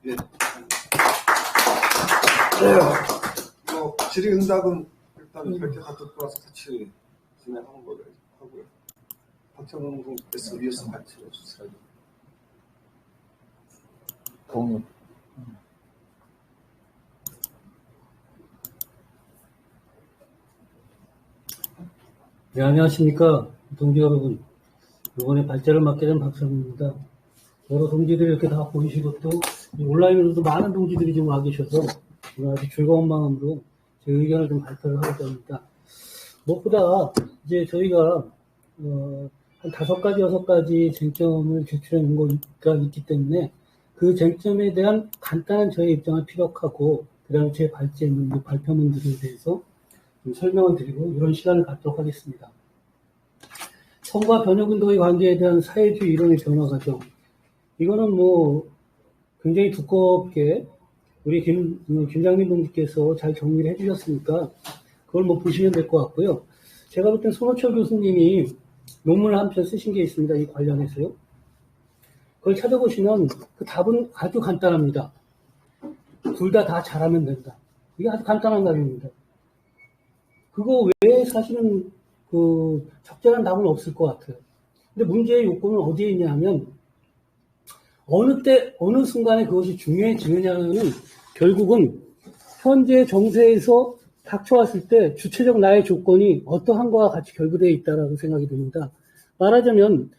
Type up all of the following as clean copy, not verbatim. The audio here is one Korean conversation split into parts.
예. 질의응답은 일단 이렇게 다 듣고 와서 같이 진행하는 걸로 하고요. 박정훈 군께서 이어서 같이 해주세요. 동의. 네, 안녕하십니까. 동지 여러분. 이번에 발제를 맡게 된 박성훈입니다. 여러 동지들이 이렇게 다 보이시고 또 온라인으로도 많은 동지들이 지금 와 계셔서 오늘 아주 즐거운 마음으로 제 의견을 좀 발표를 하고자 합니다. 무엇보다 이제 저희가 한 5가지, 6가지 쟁점을 제출해 놓은 거가 있기 때문에 그 쟁점에 대한 간단한 저의 입장을 피력하고 그다음에 제 발제문, 발표문들에 대해서 좀 설명을 드리고 이런 시간을 갖도록 하겠습니다. 선거와 변혁운동의 관계에 대한 사회주의 이론의 변화 과정. 이거는 굉장히 두껍게 우리 김장민 동지께서 잘 정리를 해주셨으니까 그걸 보시면 될 것 같고요. 제가 볼 땐 손호철 교수님이 논문을 한 편 쓰신 게 있습니다. 이 관련해서요. 그걸 찾아보시면 그 답은 아주 간단합니다. 둘 다 잘하면 된다. 이게 아주 간단한 답입니다. 그거 외에 사실은 적절한 답은 없을 것 같아요. 근데 문제의 요건은 어디에 있냐 하면 어느 때, 어느 순간에 그것이 중요해지느냐는 결국은 현재 정세에서 닥쳐왔을 때 주체적 나의 조건이 어떠한 거와 같이 결부되어 있다라고 생각이 듭니다. 말하자면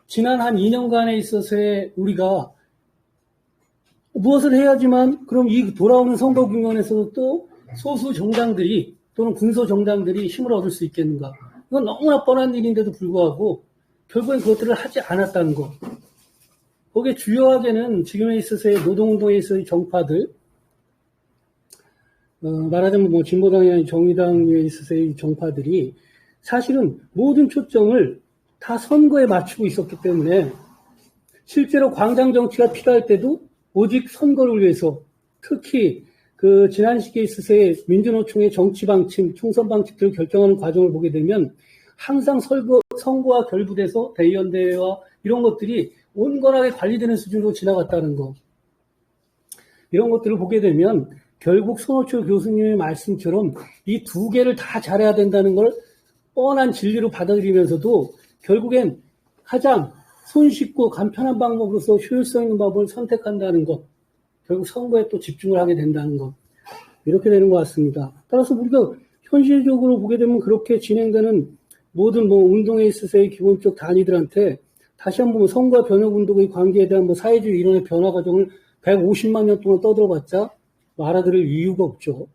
지난 한 2년간에 있어서의 우리가 무엇을 해야지만 그럼 이 돌아오는 선거 국면에서도 또 소수 정당들이 또는 군소 정당들이 힘을 얻을 수 있겠는가. 이건 너무나 뻔한 일인데도 불구하고 결국엔 그것들을 하지 않았다는 것. 거기에 주요하게는 지금에 있어서의 노동운동에 있어서의 정파들, 말하자면 진보당이나 정의당에 있어서의 정파들이 사실은 모든 초점을 다 선거에 맞추고 있었기 때문에 실제로 광장 정치가 필요할 때도 오직 선거를 위해서 특히 지난 시기에 있어서의 민주노총의 정치 방침, 총선 방침들을 결정하는 과정을 보게 되면 항상 선거와 결부돼서 대의원대회와 이런 것들이 온건하게 관리되는 수준으로 지나갔다는 거. 이런 것들을 보게 되면 결국 손호철 교수님의 말씀처럼 이 두 개를 다 잘해야 된다는 걸 뻔한 진리로 받아들이면서도 결국엔 가장 손쉽고 간편한 방법으로서 효율성 있는 방법을 선택한다는 것. 결국 선거에 또 집중을 하게 된다는 것. 이렇게 되는 것 같습니다. 따라서 우리가 현실적으로 보게 되면 그렇게 진행되는 모든 운동에 있어서의 기본적 단위들한테 다시 한번 선거와 변혁운동의 관계에 대한 사회주의 이론의 변화 과정을 150만 년 동안 떠들어봤자 알아들을 이유가 없죠.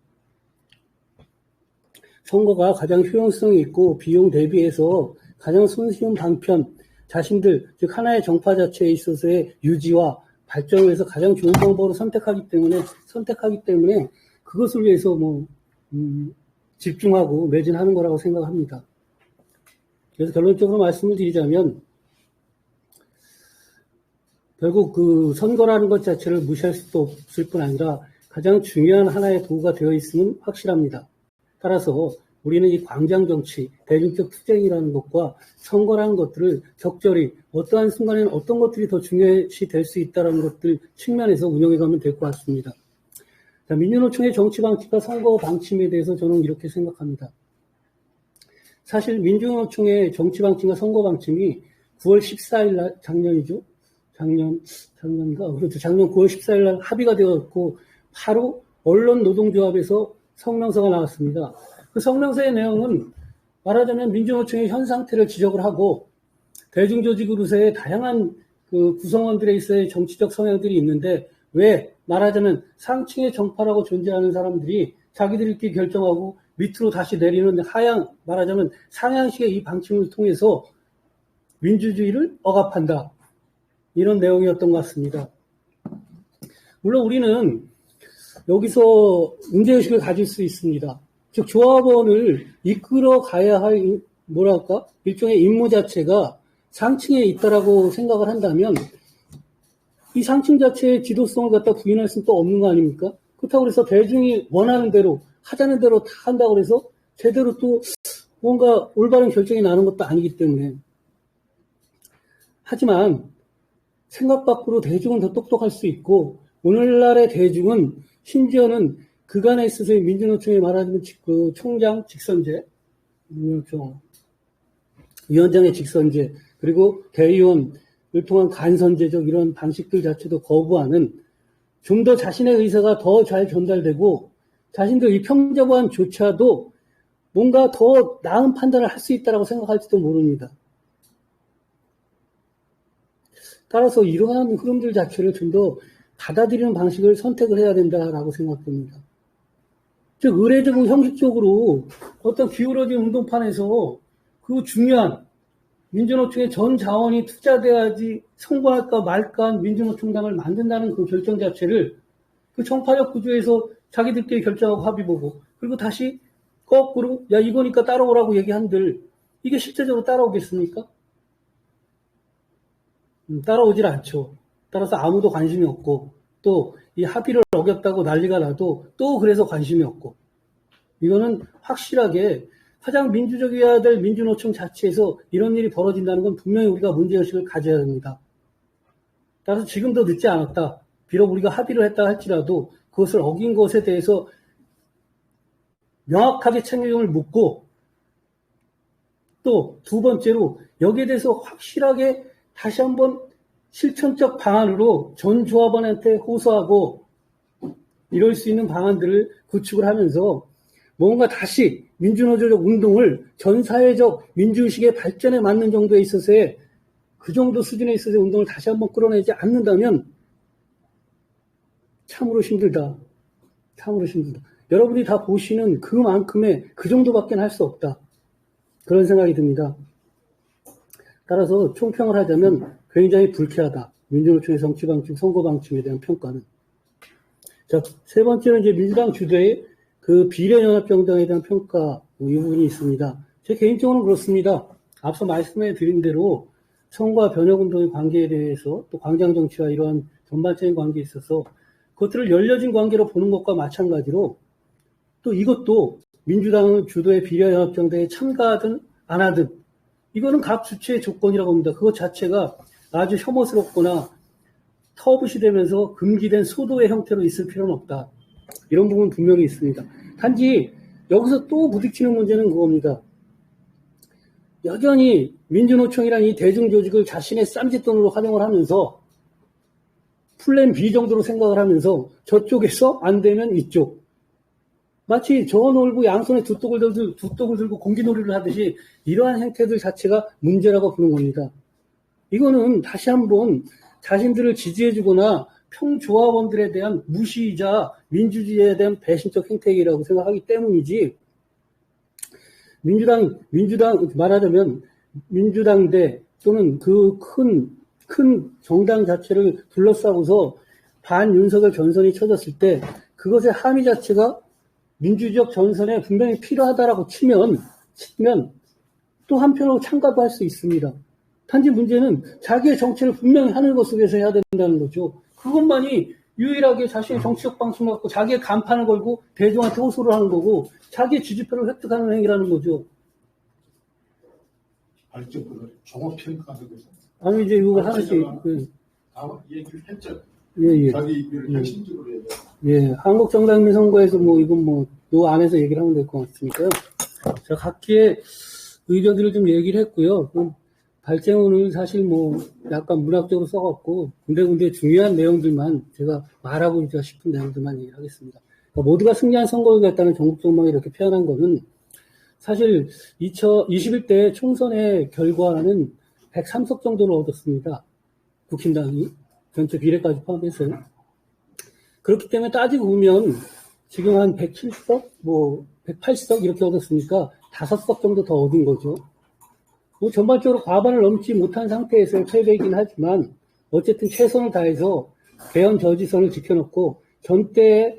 선거가 가장 효용성이 있고 비용 대비해서 가장 손쉬운 방편, 자신들, 즉 하나의 정파 자체에 있어서의 유지와 발전을 위해서 가장 좋은 방법으로 선택하기 때문에 그것을 위해서 집중하고 매진하는 거라고 생각합니다. 그래서 결론적으로 말씀을 드리자면 결국 선거라는 것 자체를 무시할 수도 없을 뿐 아니라 가장 중요한 하나의 도구가 되어 있음은 확실합니다. 따라서 우리는 이 광장 정치, 대중적 투쟁이라는 것과 선거라는 것들을 적절히 어떠한 순간에는 어떤 것들이 더 중요시 될 수 있다는 것들 측면에서 운영해가면 될 것 같습니다. 자, 민주노총의 정치 방침과 선거 방침에 대해서 저는 이렇게 생각합니다. 사실 민주노총의 정치 방침과 선거 방침이 9월 14일 날, 작년인가? 그렇죠. 작년 9월 14일 날 합의가 되었고, 바로 언론 노동조합에서 성명서가 나왔습니다. 그 성명서의 내용은 말하자면 민주노총의 현 상태를 지적을 하고, 대중조직으로서의 다양한 구성원들에 있어의 정치적 성향들이 있는데, 왜 말하자면 상층의 정파라고 존재하는 사람들이 자기들끼리 결정하고 밑으로 다시 내리는 말하자면 상향식의 이 방침을 통해서 민주주의를 억압한다. 이런 내용이었던 것 같습니다. 물론 우리는 여기서 문제의식을 가질 수 있습니다. 즉 조합원을 이끌어 가야 할 일종의 임무 자체가 상층에 있다라고 생각을 한다면 이 상층 자체의 지도성을 갖다 부인할 수는 또 없는 거 아닙니까? 그렇다고 해서 대중이 원하는 대로 하자는 대로 다 한다고 해서 제대로 또 뭔가 올바른 결정이 나는 것도 아니기 때문에. 하지만 생각 밖으로 대중은 더 똑똑할 수 있고 오늘날의 대중은 심지어는 그간에 있어서의 민주노총이 말하자면 그 총장 직선제, 민주노총 위원장의 직선제, 그리고 대의원을 통한 간선제적 이런 방식들 자체도 거부하는 좀 더 자신의 의사가 더 잘 전달되고 자신들 이 평자보안조차도 뭔가 더 나은 판단을 할 수 있다고 생각할지도 모릅니다. 따라서 이러한 흐름들 자체를 좀 더 받아들이는 방식을 선택을 해야 된다라고 생각됩니다. 즉 의례적으로 형식적으로 어떤 기울어진 운동판에서 그 중요한 민주노총의 전 자원이 투자돼야지 성공할까 말까 한 민주노총당을 만든다는 그 결정 자체를 그 정파적 구조에서 자기들끼리 결정하고 합의 보고 그리고 다시 거꾸로 야 이거니까 따라오라고 얘기한들 이게 실제적으로 따라오겠습니까? 따라오질 않죠. 따라서 아무도 관심이 없고 또 이 합의를 어겼다고 난리가 나도 또 그래서 관심이 없고 이거는 확실하게 가장 민주적이어야 될 민주노총 자체에서 이런 일이 벌어진다는 건 분명히 우리가 문제의식을 가져야 됩니다. 따라서 지금도 늦지 않았다. 비록 우리가 합의를 했다 할지라도 그것을 어긴 것에 대해서 명확하게 책임을 묻고 또 두 번째로 여기에 대해서 확실하게 다시 한번 실천적 방안으로 전 조합원한테 호소하고 이럴 수 있는 방안들을 구축을 하면서 뭔가 다시 민주노조적 운동을 전 사회적 민주의식의 발전에 맞는 정도에 있어서의 그 정도 수준에 있어서의 운동을 다시 한번 끌어내지 않는다면 참으로 힘들다. 참으로 힘들다. 여러분이 다 보시는 그만큼의 그 정도밖에 할 수 없다. 그런 생각이 듭니다. 따라서 총평을 하자면 굉장히 불쾌하다. 민주노총의 정치방침, 선거방침에 대한 평가는. 자, 세 번째는 이제 민주당 주도의 그 비례연합정당에 대한 평가, 이 부분이 있습니다. 제 개인적으로는 그렇습니다. 앞서 말씀해 드린 대로 선거와 변혁운동의 관계에 대해서 또 광장정치와 이러한 전반적인 관계에 있어서 그것들을 열려진 관계로 보는 것과 마찬가지로 또 이것도 민주당 주도의 비례연합정당에 참가하든 안 하든 이거는 각 주체의 조건이라고 합니다. 그것 자체가 아주 혐오스럽거나 터부시 되면서 금기된 소도의 형태로 있을 필요는 없다. 이런 부분은 분명히 있습니다. 단지 여기서 또 부딪히는 문제는 그겁니다. 여전히 민주노총이라는 이 대중조직을 자신의 쌈짓돈으로 활용을 하면서 플랜 B 정도로 생각을 하면서 저쪽에서 안 되면 이쪽. 마치 저 놀고 양손에 두 떡을 들고 공기놀이를 하듯이 이러한 행태들 자체가 문제라고 보는 겁니다. 이거는 다시 한번 자신들을 지지해주거나 평조합원들에 대한 무시이자 민주주의에 대한 배신적 행태이라고 생각하기 때문이지 민주당 말하자면 민주당대 또는 그 큰 정당 자체를 둘러싸고서 반윤석열 전선이 쳐졌을 때 그것의 함의 자체가 민주적 전선에 분명히 필요하다라고 치면 또 한편으로 참가도 할 수 있습니다. 단지 문제는 자기의 정치를 분명히 하늘것 속에서 해야 된다는 거죠. 그것만이 유일하게 자신의 정치적 방침을 갖고 자기의 간판을 걸고 대중한테 호소를 하는 거고 자기의 지지표를 획득하는 행위라는 거죠. 발전을 종합평가하고 있습니다. 아니 이제 이거 하나씩 다 얘기를 했죠. 예. 자기 입을 핵심적으로 얘기해요. 예, 한국정당민 선거에서 이건 요 안에서 얘기를 하면 될 것 같으니까요. 자, 각기의 의견들을 좀 얘기를 했고요. 발제문을 사실 약간 문학적으로 써갖고 군데군데 중요한 내용들만 제가 말하고 싶은 내용들만 얘기를 하겠습니다. 그러니까 모두가 승리한 선거였다는 전국전망을 이렇게 표현한 거는 사실 21대 총선의 결과는 103석 정도를 얻었습니다. 국힘당이 전체 비례까지 포함해서. 그렇기 때문에 따지고 보면 지금 한 107석, 108석 이렇게 얻었으니까 5석 정도 더 얻은 거죠. 전반적으로 과반을 넘지 못한 상태에서의 패배이긴 하지만 어쨌든 최선을 다해서 개헌 저지선을 지켜놓고 전대의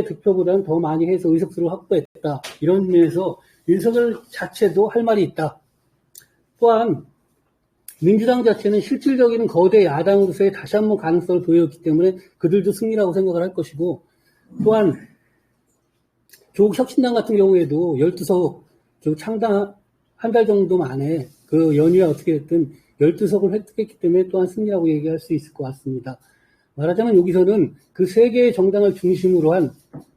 득표보다는 더 많이 해서 의석수를 확보했다. 이런 면에서 윤석열 자체도 할 말이 있다. 또한 민주당 자체는 실질적인 거대 야당으로서의 다시 한번 가능성을 보였기 때문에 그들도 승리라고 생각을 할 것이고 또한 조국 혁신당 같은 경우에도 12석 창당 한 달 정도 만에 그 연휴에 어떻게 됐든 12석을 획득했기 때문에 또한 승리라고 얘기할 수 있을 것 같습니다. 말하자면 여기서는 그 세 개의 정당을 중심으로 한,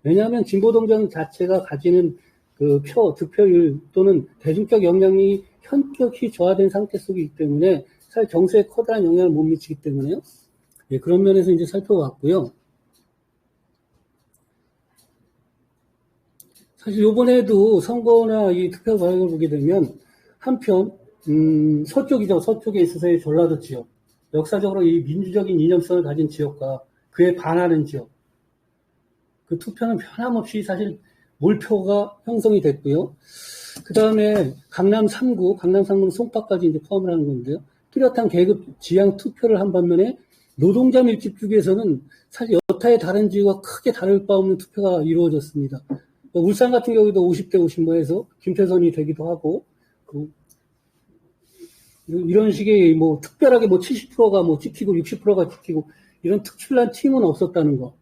왜냐하면 진보동정 자체가 가지는 그 득표율 또는 대중적 영향이 현격히 저하된 상태 속이기 때문에 사실 정세에 커다란 영향을 못 미치기 때문에요. 예, 그런 면에서 이제 살펴봤고요. 사실 요번에도 선거나 이 투표 과정을 보게 되면 한편 서쪽이죠. 서쪽에 있어서의 전라도 지역, 역사적으로 이 민주적인 이념성을 가진 지역과 그에 반하는 지역, 그 투표는 변함없이 사실 몰표가 형성이 됐고요. 그 다음에 강남 3구, 강남 3구 송파까지 이제 포함을 하는 건데요. 뚜렷한 계급 지향 투표를 한 반면에 노동자 밀집 쪽에서는 사실 여타의 다른 지역과 크게 다를 바 없는 투표가 이루어졌습니다. 울산 같은 경우도 50대 50뭐해서 김태선이 되기도 하고, 이런 식의 뭐 특별하게 뭐 70%가 뭐 찍히고 60%가 찍히고 이런 특출난 팀은 없었다는 거.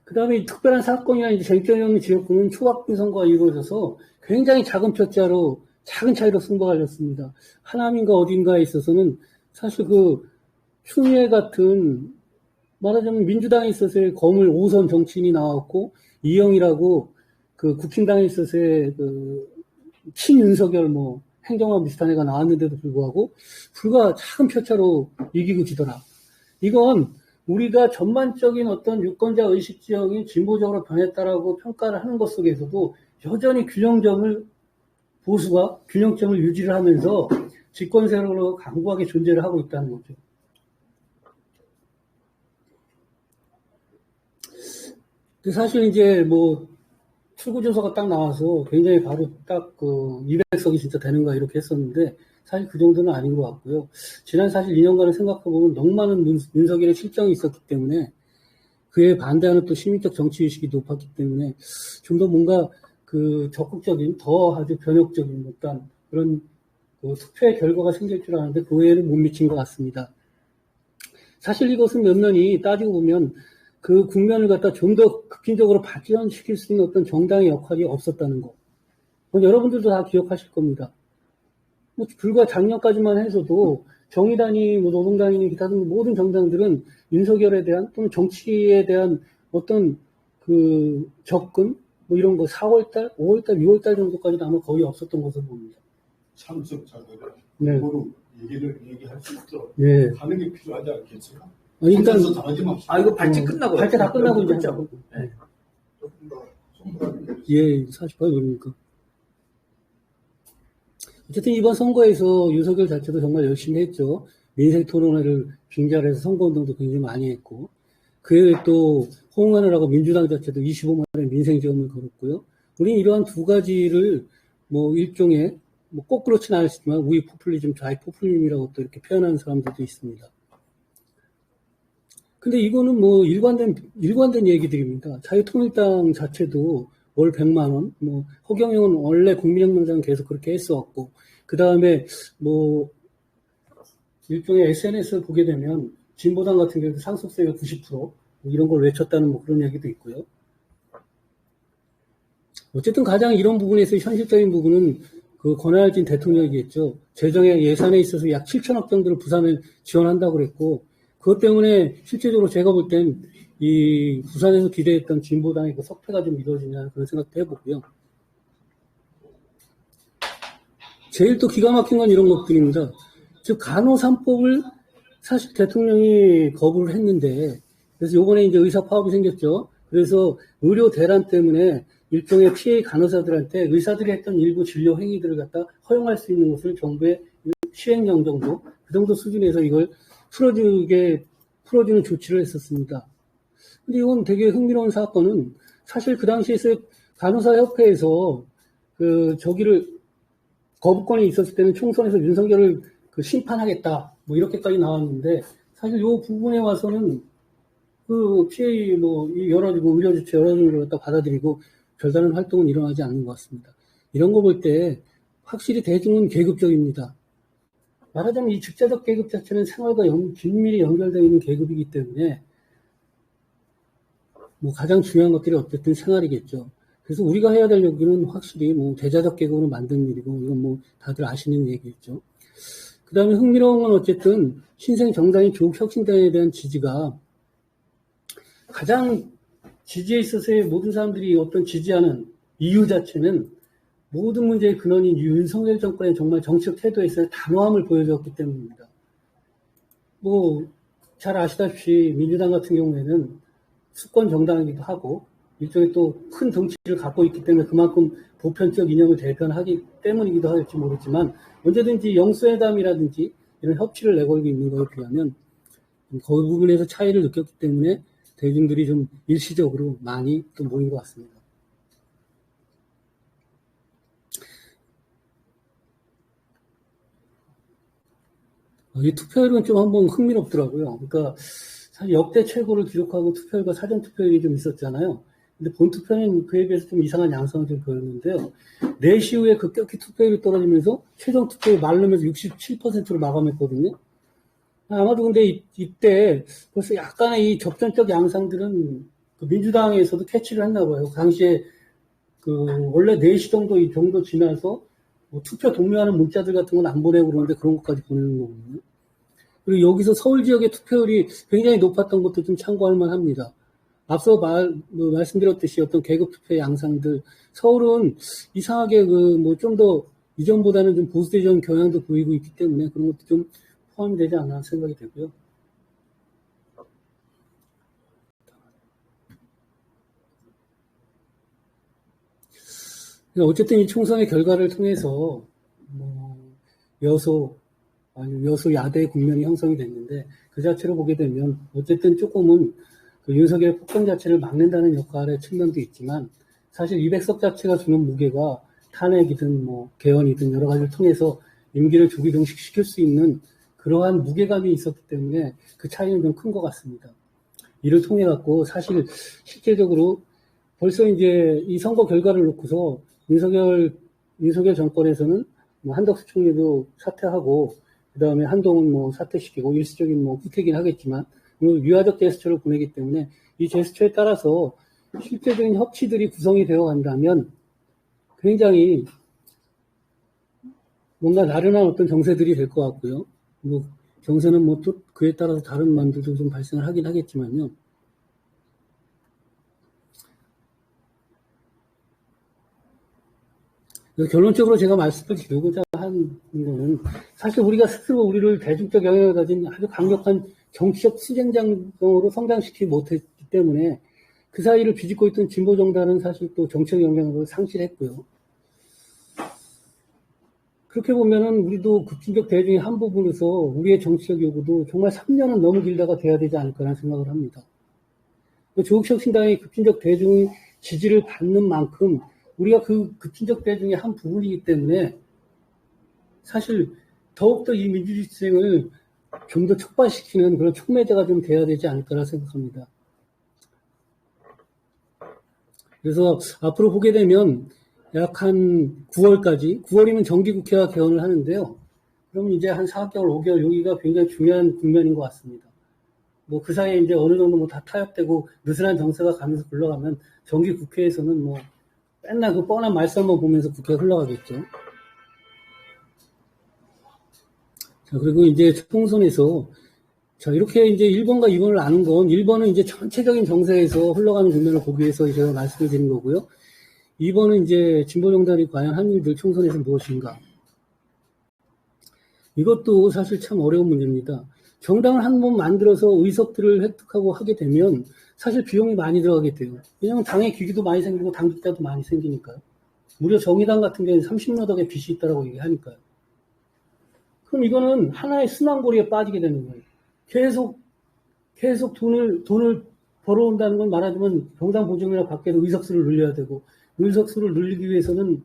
그 다음에 특별한 사건이나 이제 쟁점이 없는 지역구는 초박빙 선거가 이루어져서 굉장히 작은 표자로 작은 차이로 승부가 갈렸습니다. 하남인가 어딘가에 있어서는 사실 그 추미애 같은 말하자면 민주당에 있어서의 거물 5선 정치인이 나왔고 이영이라고 그 국힘당에 있어서의 그 친윤석열 뭐 행정관 비슷한 애가 나왔는데도 불구하고 불과 작은 표차로 이기고 지더라. 이건 우리가 전반적인 어떤 유권자 의식 지형이 진보적으로 변했다라고 평가를 하는 것 속에서도 여전히 보수가 균형점을 유지를 하면서 집권 세력으로 강고하게 존재를 하고 있다는 거죠. 근데 사실 이제 뭐 출구조사가 딱 나와서 굉장히 바로 딱 그 200석이 진짜 되는가 이렇게 했었는데 사실 그 정도는 아닌 것 같고요. 지난 사실 2년간을 생각해보면 너무 많은 윤석열의 실정이 있었기 때문에 그에 반대하는 또 시민적 정치의식이 높았기 때문에 좀 더 뭔가 그 적극적인 더 아주 변혁적인 어떤 그런 그 투표의 결과가 생길 줄 아는데 그 외에는 못 미친 것 같습니다. 사실 이것은 면면이 따지고 보면 그 국면을 갖다 좀 더 급진적으로 발전시킬 수 있는 어떤 정당의 역할이 없었다는 거. 여러분들도 다 기억하실 겁니다. 뭐 불과 작년까지만 해서도 정의당이 뭐 노동당이니 기타 등 모든 정당들은 윤석열에 대한 또는 정치에 대한 어떤 그 접근 뭐 이런 거 4월달, 5월달, 6월달 정도까지도 아마 거의 없었던 것으로 봅니다. 참석자들의 네. 입으로 얘기할 수 있도록 네. 하는 게 필요하지 않겠어요? 일단 당하지 맙시다. 이거 발제 끝나고 발제 다 끝나고 이제 그렇죠? 네. 조금 더 손보라는 예, 40% 그러니까. 어쨌든 이번 선거에서 윤석열 자체도 정말 열심히 했죠. 민생 토론회를 빙자해서 선거운동도 굉장히 많이 했고, 그에 또 호응하느라고 민주당 자체도 25만의 민생 지원을 걸었고요. 우리는 이러한 두 가지를 뭐 일종의 뭐 꼭 그렇지는 않았지만 우위 포퓰리즘, 좌익 포퓰리즘이라고 또 이렇게 표현하는 사람들도 있습니다. 근데 이거는 뭐 일관된 얘기들입니다. 자유통일당 자체도 월 100만 원, 뭐 허경영은 원래 국민혁명당 계속 그렇게 했었고, 그 다음에 뭐 일종의 SNS를 보게 되면 진보당 같은 경우도 상속세가 90% 이런 걸 외쳤다는 뭐 그런 얘기도 있고요. 어쨌든 가장 이런 부분에서 현실적인 부분은 그 권한진 대통령이겠죠. 재정의 예산에 있어서 약 7천억 정도를 부산을 지원한다고 그랬고, 그것 때문에 실제적으로 제가 볼 땐 이 부산에서 기대했던 진보당의 그 석패가 좀 이루어지냐 그런 생각도 해보고요. 제일 또 기가 막힌 건 이런 것들입니다. 즉 간호 3법을 사실 대통령이 거부를 했는데, 그래서 요번에 이제 의사 파업이 생겼죠. 그래서 의료 대란 때문에 일종의 피해 간호사들한테 의사들이 했던 일부 진료 행위들을 갖다 허용할 수 있는 것을 정부의 시행령 정도, 그 정도 수준에서 이걸 풀어주는 조치를 했었습니다. 근데 이건 되게 흥미로운 사건은 사실 그 당시에서 간호사협회에서 저기를 거부권이 있었을 때는 총선에서 윤석열을 심판하겠다 뭐 이렇게까지 나왔는데 사실 이 부분에 와서는 그 피해 이 여러 의료 조치 여러 종류를 갖다 받아들이고 별다른 활동은 일어나지 않는 것 같습니다. 이런 거 볼 때 확실히 대중은 계급적입니다. 말하자면 이 직자적 계급 자체는 생활과 긴밀히 연결되어 있는 계급이기 때문에 뭐 가장 중요한 것들이 어쨌든 생활이겠죠. 그래서 우리가 해야 될 얘기는 확실히 뭐 대자적 계급으로 만드는 일이고 이건 뭐 다들 아시는 얘기겠죠. 그 다음에 흥미로운 건 어쨌든 신생 정당인 조국혁신당에 대한 지지가 가장 지지에 있어서의 모든 사람들이 어떤 지지하는 이유 자체는 모든 문제의 근원인 윤석열 정권의 정말 정치적 태도에서의 단호함을 보여주었기 때문입니다. 잘 아시다시피 민주당 같은 경우에는 수권 정당이기도 하고 일종의 또 큰 덩치를 갖고 있기 때문에 그만큼 보편적 이념을 대변하기 때문이기도 할지 모르지만 언제든지 영수회담이라든지 이런 협치를 내걸고 있는 것에 비하면 그 부분에서 차이를 느꼈기 때문에 대중들이 좀 일시적으로 많이 좀 모인 것 같습니다. 이 투표율은 좀 한번 흥미롭더라고요. 그러니까 사실 역대 최고를 기록하고 투표율과 사전 투표율이 좀 있었잖아요. 근데 본 투표는 그에 비해서 좀 이상한 양상을 좀 보였는데요. 4시 후에 급격히 투표율이 떨어지면서 최종 투표율이 마르면서 67%로 마감했거든요. 아마도 근데 이때 벌써 약간의 이 접전적 양상들은 그 민주당에서도 캐치를 했나 봐요. 그 당시에 원래 4시 정도 지나서 투표 독려하는 문자들 같은 건 안 보내고 그러는데 그런 것까지 보내는 거거든요. 그리고 여기서 서울 지역의 투표율이 굉장히 높았던 것도 좀 참고할 만합니다. 앞서 말씀드렸듯이 어떤 계급 투표의 양상들, 서울은 이상하게 좀 더 이전보다는 좀 보수대전 경향도 보이고 있기 때문에 그런 것도 좀 포함이 되지 않나 생각이 되고요. 어쨌든 이 총선의 결과를 통해서 여소 야대 국면이 형성이 됐는데 그 자체로 보게 되면 어쨌든 조금은 그 윤석열 폭정 자체를 막는다는 역할의 측면도 있지만 사실 200석 자체가 주는 무게가 탄핵이든 개헌이든 여러 가지를 통해서 임기를 조기 종식시킬 수 있는 그러한 무게감이 있었기 때문에 그 차이는 좀 큰 것 같습니다. 이를 통해 갖고 사실 실제적으로 벌써 이제 이 선거 결과를 놓고서 윤석열 정권에서는 한덕수 총리도 사퇴하고 그다음에 한동훈 사퇴시키고 일시적인 후퇴긴 하겠지만 유화적 제스처를 보내기 때문에 이 제스처에 따라서 실제적인 협치들이 구성이 되어 간다면 굉장히 뭔가 나른한 어떤 정세들이 될 것 같고요. 정세는 또 그에 따라서 다른 만들도 좀 발생을 하긴 하겠지만요. 결론적으로 제가 말씀을 드리고자 하는 거는 사실 우리가 스스로 우리를 대중적 영향을 가진 아주 강력한 정치적 수쟁장으로 성장시키지 못했기 때문에 그 사이를 비집고 있던 진보정당은 사실 또 정치적 영향을 상실했고요. 그렇게 보면은 우리도 급진적 대중의 한 부분에서 우리의 정치적 요구도 정말 3년은 너무 길다가 돼야 되지 않을까라는 생각을 합니다. 조국혁신당의 급진적 대중의 지지를 받는 만큼 우리가 그 급진적 대중의 한 부분이기 때문에 사실 더욱더 이 민주주의 시스템을 좀 더 촉발시키는 그런 촉매제가 좀 돼야 되지 않을까라 생각합니다. 그래서 앞으로 보게 되면 약 한 9월까지, 9월이면 정기국회가 개원을 하는데요. 그러면 이제 한 4개월, 5개월 여기가 굉장히 중요한 국면인 것 같습니다. 그 사이에 이제 어느 정도 다 타협되고 느슨한 정세가 가면서 흘러가면 정기국회에서는 맨날 그 뻔한 말씀만 보면서 국회가 흘러가겠죠. 자, 그리고 이제 총선에서 이렇게 이제 1번과 2번을 나눈 건 1번은 이제 전체적인 정세에서 흘러가는 국면을 보기 위해서 제가 말씀을 드린 거고요. 2번은 이제 진보정당이 과연 한 일들 총선에서 무엇인가. 이것도 사실 참 어려운 문제입니다. 정당을 한 번 만들어서 의석들을 획득하고 하게 되면 사실 비용이 많이 들어가게 돼요. 왜냐하면 당의 기기도 많이 생기고 당직자도 많이 생기니까요. 무려 정의당 같은 경우는 30여 억의 빚이 있다고 얘기하니까요. 그럼 이거는 하나의 순환고리에 빠지게 되는 거예요. 계속 돈을 벌어온다는 건 말하자면 정당 보증이나 밖에서 의석수를 늘려야 되고 의석수를 늘리기 위해서는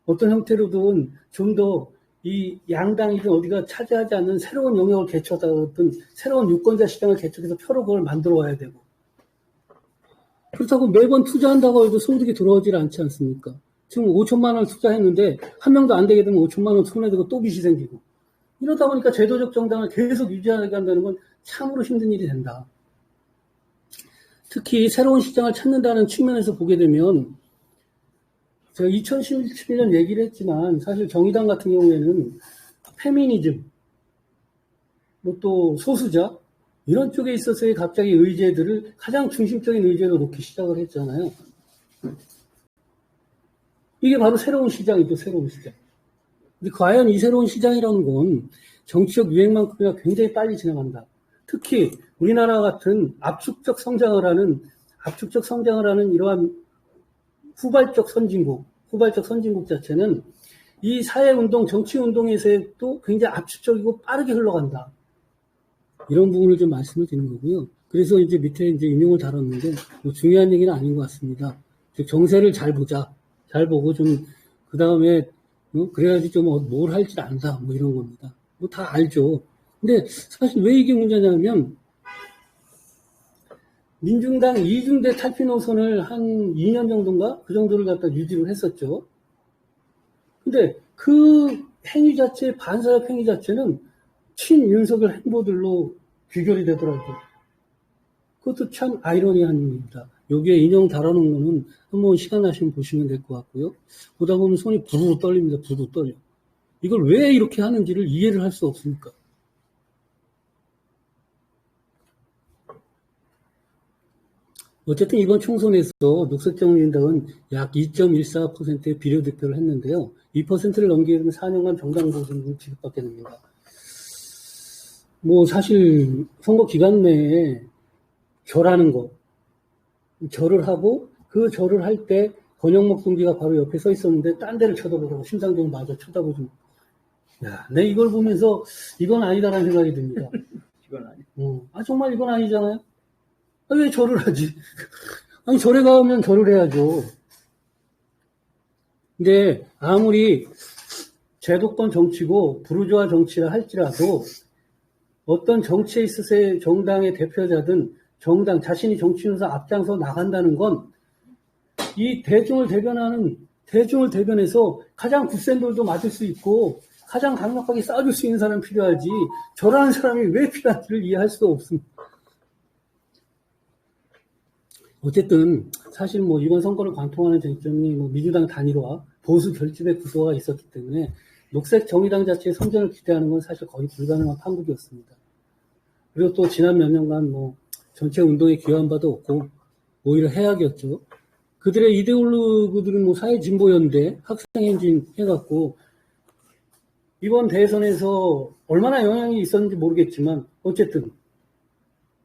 어떤 형태로든 좀 더 이 양당이든 어디가 차지하지 않는 새로운 영역을 개척하다 어떤 새로운 유권자 시장을 개척해서 표로 그걸 만들어 와야 되고 그렇다고 매번 투자한다고 해도 소득이 들어오질 않지 않습니까? 지금 5천만 원을 투자했는데 한 명도 안 되게 되면 5천만 원 손해되고 또 빚이 생기고 이러다 보니까 제도적 정당을 계속 유지하게 한다는 건 참으로 힘든 일이 된다. 특히 새로운 시장을 찾는다는 측면에서 보게 되면 제가 2017년 얘기를 했지만 사실 정의당 같은 경우에는 페미니즘, 뭐 또 소수자, 이런 쪽에 있어서의 갑자기 의제들을 가장 중심적인 의제로 놓기 시작을 했잖아요. 이게 바로 새로운 시장이죠, 새로운 시장. 근데 과연 이 새로운 시장이라는 건 정치적 유행만큼이나 굉장히 빨리 진행한다. 특히 우리나라 같은 압축적 성장을 하는 이러한 후발적 선진국 자체는 이 사회운동, 정치운동에서도 굉장히 압축적이고 빠르게 흘러간다. 이런 부분을 좀 말씀을 드리는 거고요. 그래서 이제 밑에 이제 인용을 다뤘는데, 뭐 중요한 얘기는 아닌 것 같습니다. 정세를 잘 보자. 잘 보고 좀, 그 다음에, 그래야지 좀 뭘 할지 안다. 뭐 이런 겁니다. 뭐 다 알죠. 근데 사실 왜 이게 문제냐면, 민중당 이중대 탈피 노선을 한 2년 정도인가? 그 정도를 갖다 유지를 했었죠. 근데 그 행위 자체, 반사적 행위 자체는 친윤석열 행보들로 귀결이 되더라고요. 그것도 참 아이러니한 일입니다. 여기에 인용 달아놓은 거는 한번 시간 나시면 보시면 될 것 같고요. 보다 보면 손이 부르르 떨립니다. 부르르 떨려. 이걸 왜 이렇게 하는지를 이해를 할 수 없습니까? 어쨌든 이번 총선에서 녹색정의당은 약 2.14%의 비례 득표를 했는데요. 2%를 넘기게 되면 4년간 정당보증금을 지급받게 됩니다. 뭐 사실 선거 기간 내에 절하는 거, 절을 하고 그 절을 할 때 권영목 동지가 바로 옆에 서 있었는데 딴 데를 쳐다보고 심상정 마저 쳐다보지. 야, 내 이걸 보면서 이건 아니다라는 생각이 듭니다. 이건 아니. 정말 이건 아니잖아요. 왜 절을 하지? 아니 절에 가면 절을 해야죠. 근데 아무리 제도권 정치고 부르주아 정치라 할지라도 어떤 정치에 있어서의 정당의 대표자든 정당 자신이 정치인으로서 앞장서 나간다는 건 이 대중을 대변해서 가장 굳센 돌도 맞을 수 있고 가장 강력하게 싸워줄 수 있는 사람이 필요하지 저라는 사람이 왜 필요한지를 이해할 수가 없습니다. 어쨌든 사실 뭐 이번 선거를 관통하는 쟁점이 뭐 민주당 단일화, 보수 결집의 구도가 있었기 때문에 녹색 정의당 자체의 선전을 기대하는 건 사실 거의 불가능한 판국이었습니다. 그리고 또 지난 몇 년간 뭐 전체 운동에 기여한 바도 없고 오히려 해악이었죠. 그들의 이데올로그들은 뭐 사회진보연대, 학생행진 해갖고 이번 대선에서 얼마나 영향이 있었는지 모르겠지만 어쨌든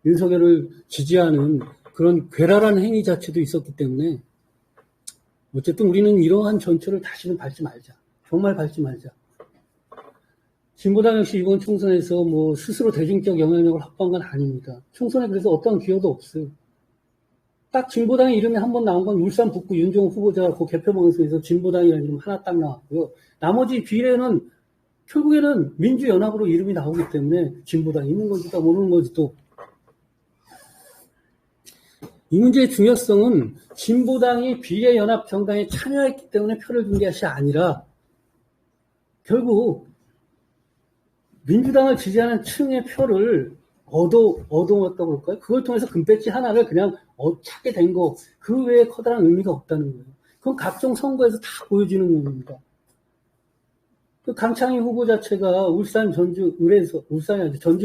윤석열을 지지하는 그런 괴랄한 행위 자체도 있었기 때문에 어쨌든 우리는 이러한 전철을 다시는 밟지 말자. 정말 밟지 말자. 진보당 역시 이번 총선에서 뭐 스스로 대중적 영향력을 확보한 건 아닙니다. 총선에 그래서 어떠한 기여도 없어요. 딱 진보당의 이름이 한 번 나온 건 울산 북구 윤종호 후보자 그 개표방송에서 진보당이라는 이름 하나 딱 나왔고요. 나머지 비례는 결국에는 민주연합으로 이름이 나오기 때문에 진보당이 있는 건지도 모르는 건지도 이 문제의 중요성은 진보당이 비례연합 정당에 참여했기 때문에 표를 준 것이 아니라 결국 민주당을 지지하는 층의 표를 얻어왔다고 그럴까요? 그걸 통해서 금배지 하나를 그냥 찾게 된 거, 그 외에 커다란 의미가 없다는 거예요. 그건 각종 선거에서 다 보여지는 의미입니다. 그 강창희 후보 자체가 전주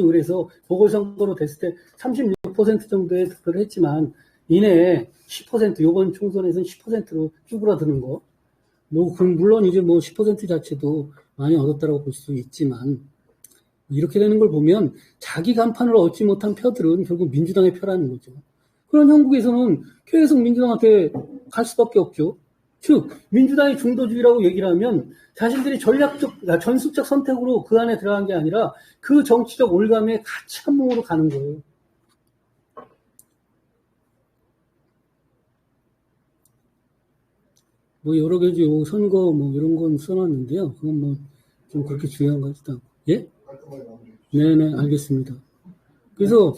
을에서 보궐선거로 됐을 때 36% 정도의 득표를 했지만 이내에 10%, 요번 총선에서는 10%로 쭈그라드는 거. 물론 이제 10% 자체도 많이 얻었다고 볼 수 있지만, 이렇게 되는 걸 보면 자기 간판을 얻지 못한 표들은 결국 민주당의 표라는 거죠. 그런 형국에서는 계속 민주당한테 갈 수밖에 없죠. 즉, 민주당이 중도주의라고 얘기를 하면 자신들이 전술적 선택으로 그 안에 들어간 게 아니라 그 정치적 올감에 같이 한 몸으로 가는 거예요. 여러 가지 선거 이런 건 써놨는데요. 그건 좀 그렇게 중요한 것 같지도 않고. 예? 네네, 알겠습니다. 그래서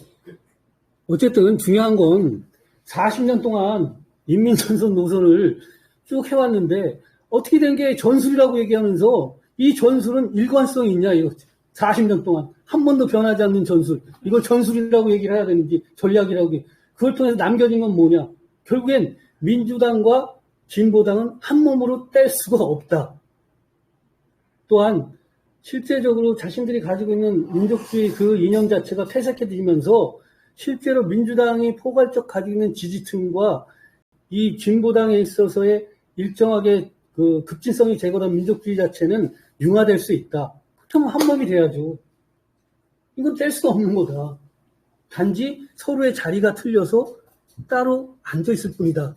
어쨌든 중요한 건 40년 동안 인민전선 노선을 쭉 해왔는데 어떻게 된 게 전술이라고 얘기하면서 이 전술은 일관성이 있냐 이거 40년 동안 한 번도 변하지 않는 전술 이걸 전술이라고 얘기를 해야 되는지 전략이라고 그걸 통해서 남겨진 건 뭐냐 결국엔 민주당과 진보당은 한 몸으로 뗄 수가 없다. 또한 실제적으로 자신들이 가지고 있는 민족주의 그 이념 자체가 퇴색해지면서 실제로 민주당이 포괄적 가지고 있는 지지층과 이 진보당에 있어서의 일정하게 그 급진성이 제거된 민족주의 자체는 융화될 수 있다. 그렇다면 한 몸이 돼야죠. 이건 뗄 수가 없는 거다. 단지 서로의 자리가 틀려서 따로 앉아있을 뿐이다.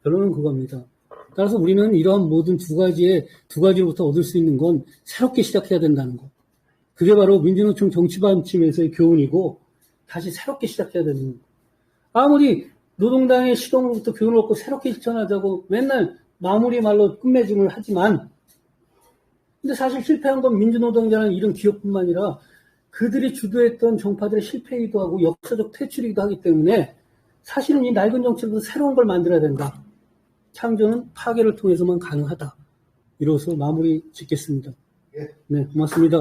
결론은 그겁니다. 따라서 우리는 이러한 모든 두 가지로부터 얻을 수 있는 건 새롭게 시작해야 된다는 거. 그게 바로 민주노총 정치반침에서의 교훈이고 다시 새롭게 시작해야 되는 거. 아무리 노동당의 시동으로부터 교훈을 얻고 새롭게 실천하자고 맨날 마무리 말로 끝맺음을 하지만 근데 사실 실패한 건 민주노동자는 이런 기업뿐만 아니라 그들이 주도했던 정파들의 실패이기도 하고 역사적 퇴출이기도 하기 때문에 사실은 이 낡은 정치로도 새로운 걸 만들어야 된다. 창조는 파괴를 통해서만 가능하다. 이로써 마무리 짓겠습니다. 네, 고맙습니다.